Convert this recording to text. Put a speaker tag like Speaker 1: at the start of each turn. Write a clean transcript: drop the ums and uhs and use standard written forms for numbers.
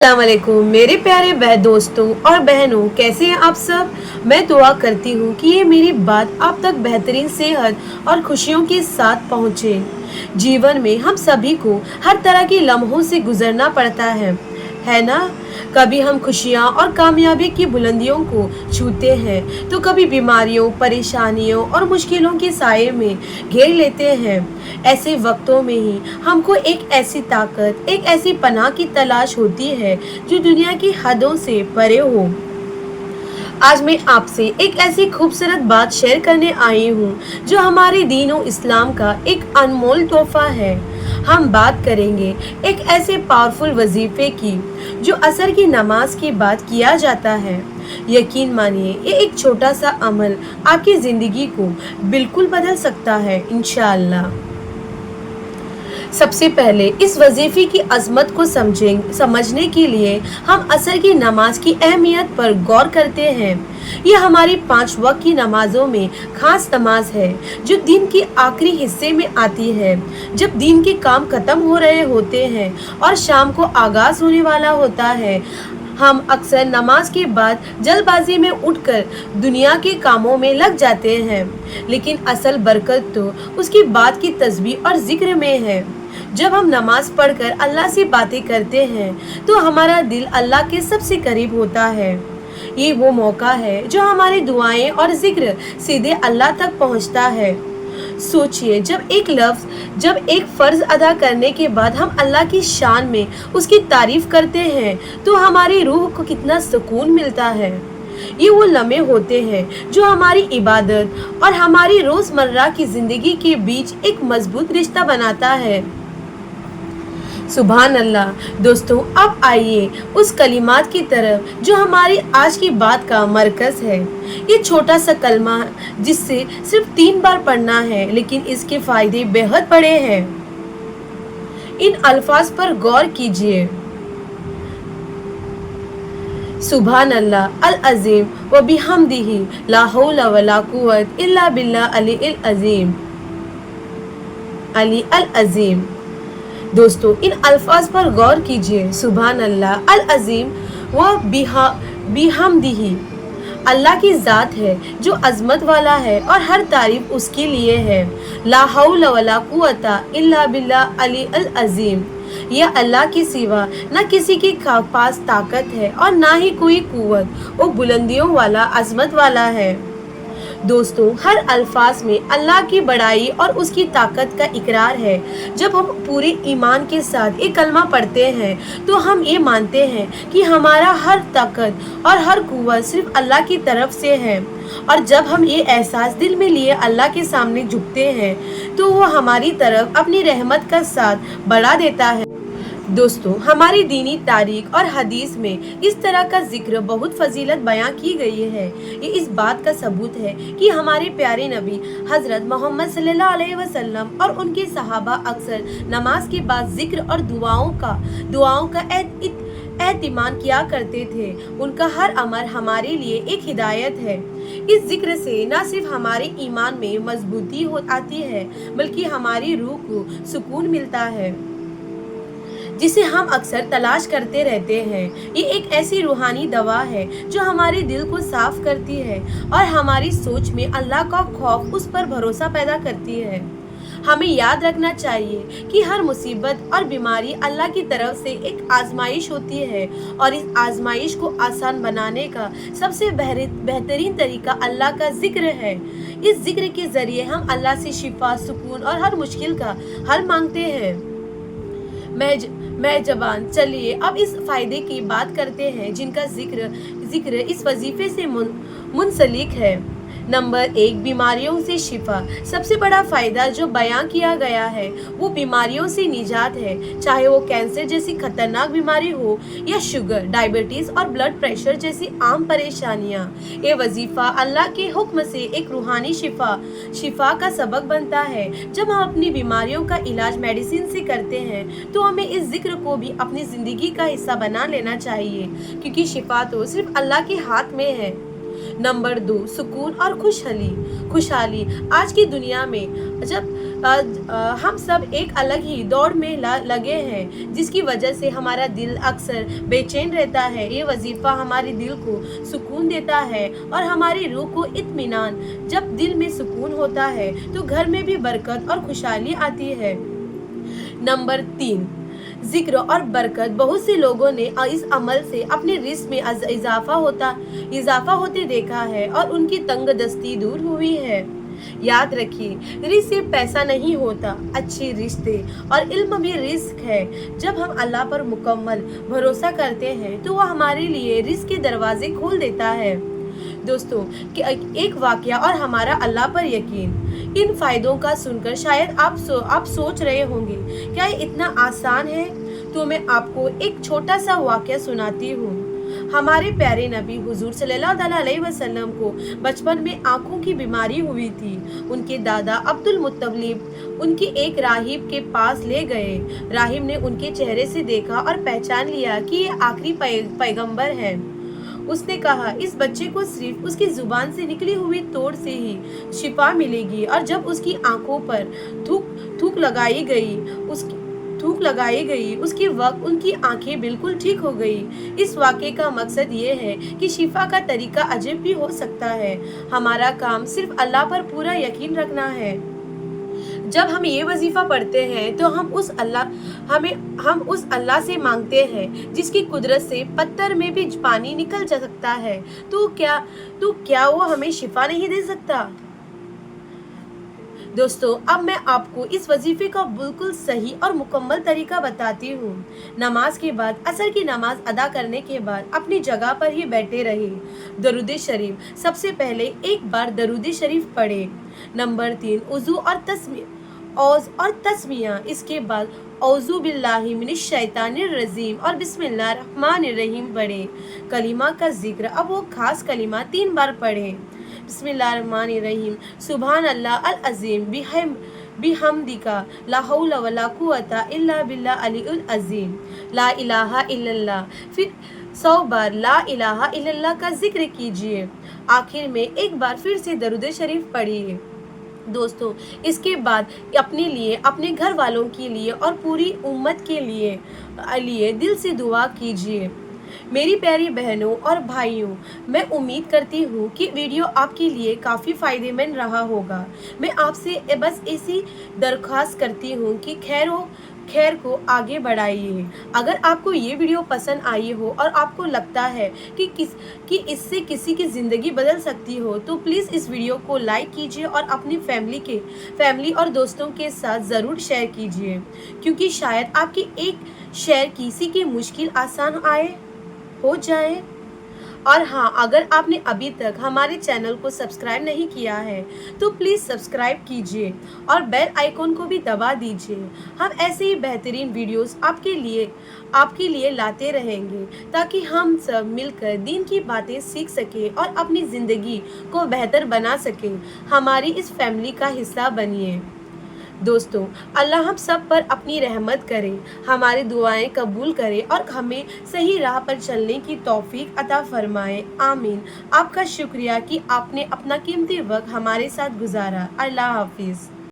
Speaker 1: अस्सलाम वालेकुम मेरे प्यारे दोस्तों और बहनों, कैसे हैं आप सब। मैं दुआ करती हूँ कि ये मेरी बात आप तक बेहतरीन सेहत और खुशियों के साथ पहुँचे। जीवन में हम सभी को हर तरह की लम्हों से गुजरना पड़ता है ना। कभी हम खुशियाँ और कामयाबी की बुलंदियों को छूते हैं तो कभी बीमारियों, परेशानियों और मुश्किलों के साये में घेर लेते हैं। ऐसे वक्तों में ही हमको एक ऐसी ताकत, एक ऐसी पनाह की तलाश होती है जो दुनिया की हदों से परे हो। आज मैं आपसे एक ऐसी खूबसूरत बात शेयर करने आई हूँ जो हमारे दीन और इस्लाम का एक अनमोल तोहफा है। हम बात करेंगे एक ऐसे पावरफुल वजीफे की जो असर की नमाज के बाद किया जाता है। यकीन मानिए, ये एक छोटा सा अमल आपकी ज़िंदगी को बिल्कुल बदल सकता है इंशाअल्लाह। सबसे पहले इस वजीफे की अजमत को समझने के लिए हम असर की नमाज की अहमियत पर गौर करते हैं। यह हमारी 5 वक्त की नमाजों में खास नमाज है जो दिन के आखिरी हिस्से में आती है, जब दिन के काम खत्म हो रहे होते हैं और शाम को आगाज होने वाला होता है। हम अक्सर नमाज के बाद जल्दबाजी में उठकर दुनिया के कामों में लग जाते हैं, लेकिन असल बरकत तो उसकी बात की तस्बीह और जिक्र में है। जब हम नमाज पढ़कर अल्लाह से बातें करते हैं तो हमारा दिल अल्लाह के सबसे करीब होता है। ये वो मौका है जो हमारी दुआएं और जिक्र सीधे अल्लाह तक पहुंचता है। सोचिए, जब एक फर्ज अदा करने के बाद हम अल्लाह की शान में उसकी तारीफ करते हैं तो हमारी रूह को कितना सुकून मिलता है। ये वो लम्हे होते हैं जो हमारी इबादत और हमारी रोज़मर्रा की ज़िंदगी के बीच एक मजबूत रिश्ता बनाता है। सुभान अल्लाह। दोस्तों, अब आइए उस कलिमात की तरफ जो हमारी आज की बात का मरकज़ है। ये छोटा सा कलमा जिससे सिर्फ 3 बार पढ़ना है, लेकिन इसके फ़ायदे बेहद बड़े हैं। इन अल्फाज पर गौर कीजिए। सुभान अल्लाह अल अज़ीम व बिहम्दिही ला हौला वला कुव्वत इल्ला बिल्लाह अली अल अज़ीम। दोस्तों, इन अल्फाज पर गौर कीजिए। सुभान अल्लाह अल अज़ीम व बिहम्दिही, अल्लाह की ज़ात है जो अज़मत वाला है और हर तारीफ उसके लिए है। ला हौला वला कुव्वता इल्ला बिल्लाह अली अल अज़ीम, यह अल्लाह के सिवा न किसी के पास ताकत है और ना ही कोई कुव्वत, वो बुलंदियों वाला, अज़मत वाला है। दोस्तों, हर अल्फाज में अल्लाह की बड़ाई और उसकी ताकत का इकरार है। जब हम पूरे ईमान के साथ एक कलमा पढ़ते हैं तो हम ये मानते हैं कि हमारा हर ताकत और हर कुव्वत सिर्फ अल्लाह की तरफ से है, और जब हम ये एहसास दिल में लिए अल्लाह के सामने झुकते हैं तो वो हमारी तरफ अपनी रहमत का साथ बढ़ा देता है। दोस्तों, हमारी दीनी तारीख और हदीस में इस तरह का जिक्र बहुत फजीलत बयां की गई है। ये इस बात का सबूत है कि हमारे प्यारे नबी हज़रत मोहम्मद सल्लल्लाहु अलैहि वसल्लम और उनके सहाबा अक्सर नमाज के बाद जिक्र और दुआओं का एहतिमाम किया करते थे। उनका हर अमर हमारे लिए एक हिदायत है। इस जिक्र से न सिर्फ हमारे ईमान में मजबूती आती है, बल्कि हमारी रूह को सुकून मिलता है जिसे हम अक्सर तलाश करते रहते हैं। ये एक ऐसी रूहानी दवा है जो हमारे दिल को साफ करती है और हमारी सोच में अल्लाह का खौफ, उस पर भरोसा पैदा करती है। हमें याद रखना चाहिए कि हर मुसीबत और बीमारी अल्लाह की तरफ से एक आजमाइश होती है, और इस आजमाइश को आसान बनाने का सबसे बेहतरीन तरीका अल्लाह का जिक्र है। इस जिक्र के जरिए हम अल्लाह से शिफा, सुकून और हर मुश्किल का हल मांगते हैं। मैं जबान, चलिए अब इस फायदे की बात करते हैं जिनका जिक्र इस वजीफे से मुंसलिक है। नंबर 1, बीमारियों से शिफा। सबसे बड़ा फ़ायदा जो बयां किया गया है वो बीमारियों से निजात है, चाहे वो कैंसर जैसी खतरनाक बीमारी हो या शुगर, डायबिटीज़ और ब्लड प्रेशर जैसी आम परेशानियां। ये वजीफ़ा अल्लाह के हुक्म से एक रूहानी शिफा का सबक बनता है। जब हम अपनी बीमारियों का इलाज मेडिसिन से करते हैं तो हमें इस जिक्र को भी अपनी ज़िंदगी का हिस्सा बना लेना चाहिए, क्योंकि शिफा तो सिर्फ अल्लाह के हाथ में है। नंबर 2, सुकून और खुशहाली। आज की दुनिया में जब हम सब एक अलग ही दौड़ में लगे हैं, जिसकी वजह से हमारा दिल अक्सर बेचैन रहता है। ये वजीफा हमारे दिल को सुकून देता है और हमारी रूह को इत्मीनान। जब दिल में सुकून होता है तो घर में भी बरकत और खुशहाली आती है। नंबर 3, जिक्र और बरकत। बहुत से लोगों ने इस अमल से अपने रिस्क में इजाफा होते देखा है और उनकी तंगदस्ती दूर हुई है। याद रखिए, रिस्क से पैसा नहीं होता, अच्छे रिश्ते और इल्म भी रिस्क है। जब हम अल्लाह पर मुकम्मल भरोसा करते हैं तो वह हमारे लिए रिस्क के दरवाजे खोल देता है। दोस्तों, एक वाकया और हमारा अल्लाह पर यकीन। इन फायदों का सुनकर शायद आप सोच रहे होंगे, क्या ये इतना आसान है? तो मैं आपको एक छोटा सा वाकया सुनाती हूँ। हमारे प्यारे नबी हुजूर सल्लल्लाहु अलैहि वसल्लम को बचपन में आंखों की बीमारी हुई थी। उनके दादा अब्दुल मुत्तलिब उनके एक राहिब के पास ले गए। राहिब ने उनके चेहरे से देखा और पहचान लिया कि ये आखिरी पैगंबर है। उसने कहा, इस बच्चे को सिर्फ उसकी जुबान से निकली हुई तोड़ से ही शिफा मिलेगी। और जब उसकी आंखों पर थूक लगाई गई उसके वक्त उनकी आंखें बिल्कुल ठीक हो गई। इस वाक़े का मकसद ये है कि शिफा का तरीका अजीब भी हो सकता है। हमारा काम सिर्फ अल्लाह पर पूरा यकीन रखना है। जब हम ये वजीफा पढ़ते हैं तो हम उस अल्लाह से मांगते हैं जिसकी कुदरत से पत्थर में भी पानी निकल जा सकता है। तो क्या वो हमें शिफा नहीं दे सकता? दोस्तों, अब मैं आपको इस वजीफे का बिल्कुल सही और मुकम्मल तरीका बताती हूँ। नमाज के बाद, असर की नमाज अदा करने के बाद अपनी जगह पर ही बैठे रहे। दरूद शरीफ। सबसे पहले एक बार दरूद शरीफ पढ़े। नंबर 3, वज़ू और तस्मिया। इसके बाद औज़ु बिल्लाहि मिनश शैतानिर रजीम और बिस्मिल्लाहिर रहमानिर रहीम पढ़े। कलिमा का जिक्र, अब वो खास कलिमा 3 बार पढ़े। बिस्मिल्लाहिर्रहमानिर्रहीम, सुभान अल्लाह अल अज़ीम बिहम्दिका ला हौला वला कुव्वता इल्ला बिल्लाह अलीउल अज़ीम, ला इलाहा इल्लल्लाह। फिर 100 बार ला इलाहा इल्लल्लाह का जिक्र कीजिए। आखिर में एक बार फिर से दरूद शरीफ पढ़िए। दोस्तों, इसके बाद अपने लिए, अपने घर वालों के लिए और पूरी उम्मत के लिए दिल से दुआ कीजिए। मेरी प्यारी बहनों और भाइयों, मैं उम्मीद करती हूँ कि वीडियो आपके लिए काफ़ी फ़ायदेमंद रहा होगा। मैं आपसे बस ऐसी दरख्वास्त करती हूँ कि खैर को आगे बढ़ाइए। अगर आपको ये वीडियो पसंद आई हो और आपको लगता है कि इससे किसी की ज़िंदगी बदल सकती हो, तो प्लीज़ इस वीडियो को लाइक कीजिए और अपनी फैमिली और दोस्तों के साथ ज़रूर शेयर कीजिए, क्योंकि शायद आपकी एक शेयर किसी की मुश्किल आसान हो जाए। और हाँ, अगर आपने अभी तक हमारे चैनल को सब्सक्राइब नहीं किया है तो प्लीज़ सब्सक्राइब कीजिए और बेल आइकॉन को भी दबा दीजिए। हम ऐसे ही बेहतरीन वीडियोस आपके लिए लाते रहेंगे, ताकि हम सब मिलकर दीन की बातें सीख सकें और अपनी ज़िंदगी को बेहतर बना सकें। हमारी इस फैमिली का हिस्सा बनिए। दोस्तों, अल्लाह हम सब पर अपनी रहमत करे, हमारी दुआएं कबूल करे और हमें सही राह पर चलने की तौफीक अता फरमाए। आमीन। आपका शुक्रिया कि आपने अपना कीमती वक्त हमारे साथ गुजारा। अल्लाह हाफिज़।